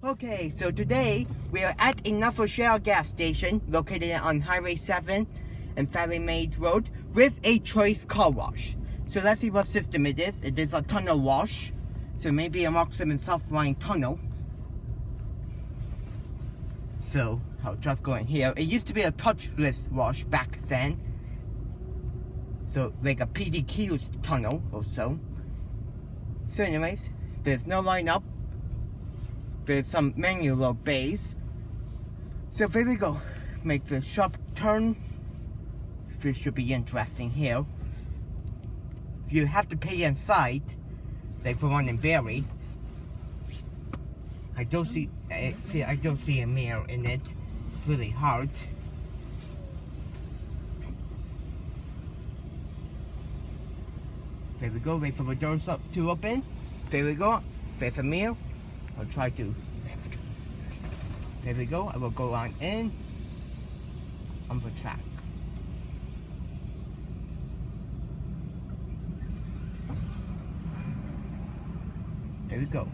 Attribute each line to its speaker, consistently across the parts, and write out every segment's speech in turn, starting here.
Speaker 1: Okay, so today we are at a Shell gas station located on Highway 7 and Ferry Maid Road with a choice car wash. So let's see what system it is. It is a tunnel wash, so maybe a Mark 7 SoftLine tunnel. So I'll just go in here. It used to be a touchless wash back then, so like a PDQ tunnel or so. So anyways, there's no lineup. There's some manual bays. So there we go. Make the sharp turn. This should be interesting here. You have to pay inside, like for one in Berry. I don't see a mirror in it. It's really hard. There we go. Wait for the doors to open. There we go. There's a mirror. I'll try to lift. There we go. I will go on in on the track. There we go.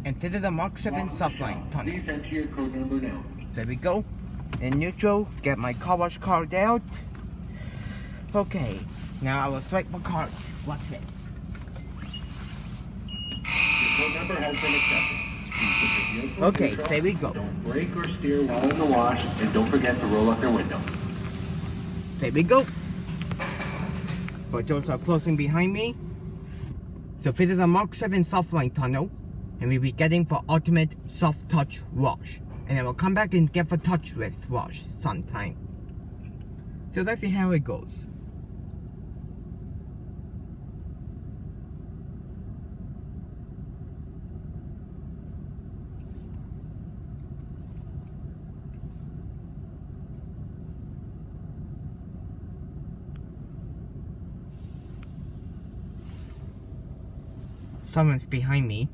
Speaker 1: And this is a Mark 7 SoftLine tunnel.
Speaker 2: Please enter your code number now.
Speaker 1: There we go. In neutral, get my car wash card out. Okay, now I will swipe my card. Watch this.
Speaker 2: Your code number has been accepted. Please put your vehicle
Speaker 1: Okay,
Speaker 2: neutral.
Speaker 1: there we go.
Speaker 2: Don't brake or steer while in the wash, and don't forget to roll up your window.
Speaker 1: There we go. The doors are closing behind me. So this is a Mark 7 SoftLine tunnel, and we'll be getting the ultimate soft touch wash. And I will come back and get the touchless wash sometime. So let's see how it goes. Someone's behind me.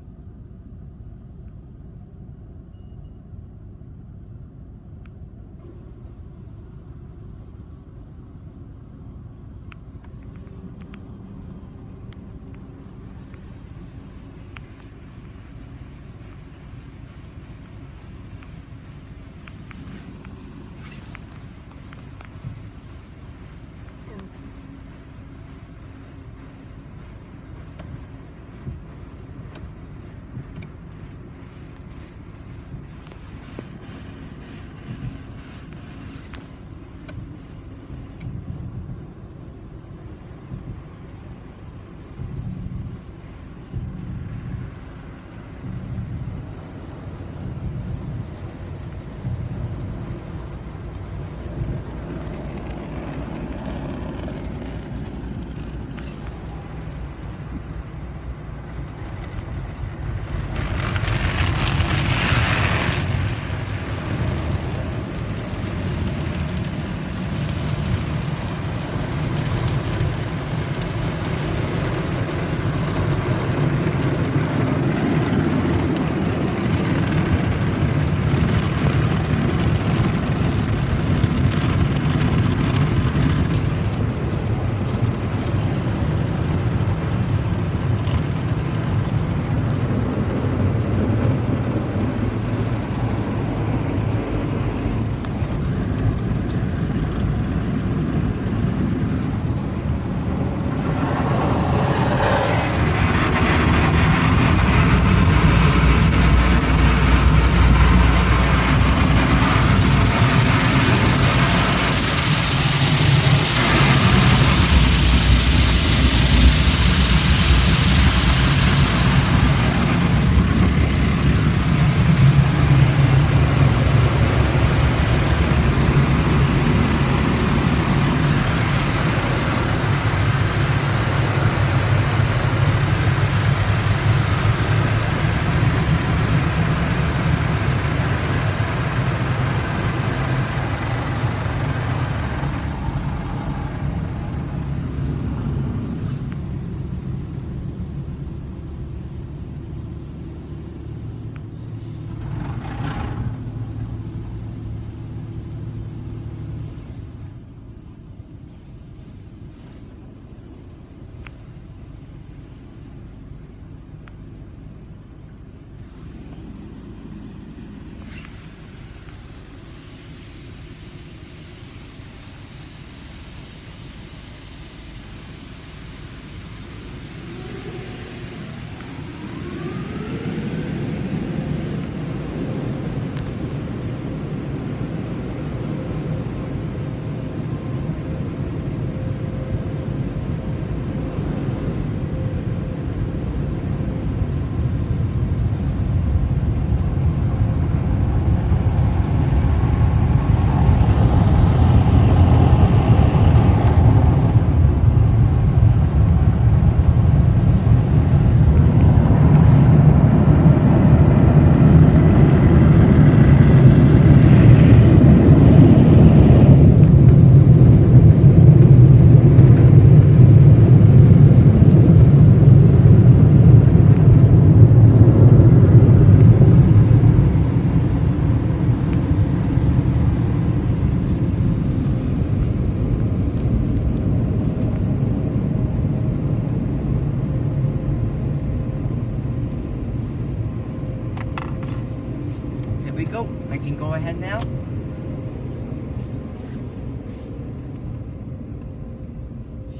Speaker 1: can go ahead now.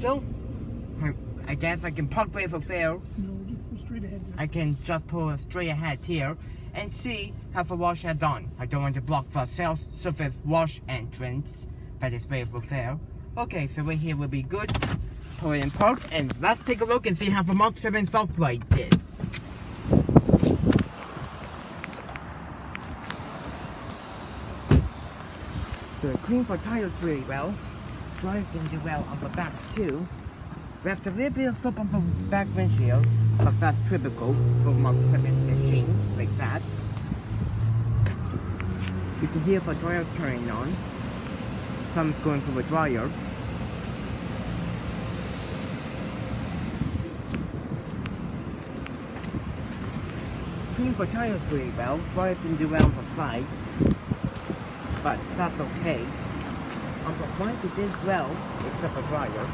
Speaker 1: So, I guess I can park way for fair.
Speaker 3: No, just go straight ahead.
Speaker 1: I can just pull straight ahead here and see how the wash are done. I don't want to block the self-service wash entrance, but it's way for fair. Okay, so right here will be good. Pull it in park, and let's take a look and see how the Mark 7 SoftLine did. So it cleaned the tires really well. Drives them do well on the back too. We have a little bit of soap on the back windshield, but that's typical for Mark 7 machines like that. You can hear the dryer turning on. Some's going for the dryer. Clean the tires really well. Drives them do well on the sides, but that's okay. On the front it did well, except the dryer.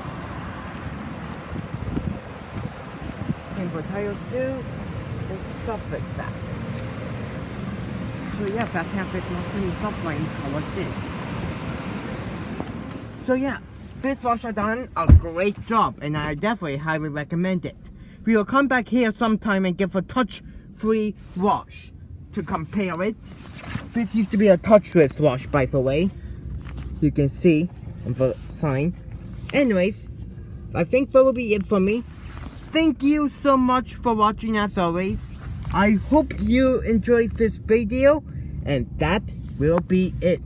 Speaker 1: Same for tires too, and stuff like that. So yeah, that's how this SoftLine colors did. So yeah, this washer done a great job, and I definitely highly recommend it. We will come back here sometime and give a touch-free wash to compare it. This used to be a touchless wash, by the way. You can see on the sign. Anyways, I think that will be it for me. Thank you so much for watching as always. I hope you enjoyed this video, and that will be it.